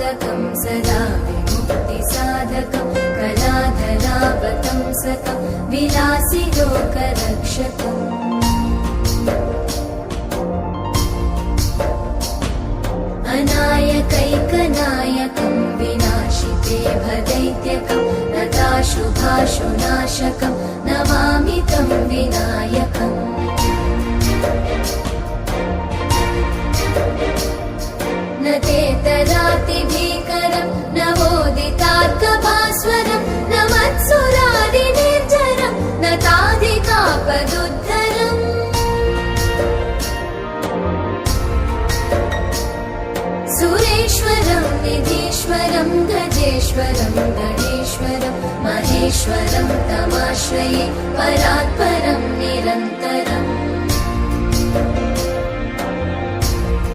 मोदकं सदा विमुक्तिसाधकं कलाधरावतंसकं विलासि लोकरक्षकम् अनायकैकनायकं विनाशिते भदैत्यकं नताशुभाशुनाशकं नमामि तं विनायकम् न तेतरातिभीकरं नवोदितार्कभास्वरं न मत्सुरादिनिर्झरं न ताधिकापदुद्धरम् सुरेश्वरं निधीश्वरं गजेश्वरं गणेश्वरं महेश्वरं तमाश्रये परात्परं निरन्तरम्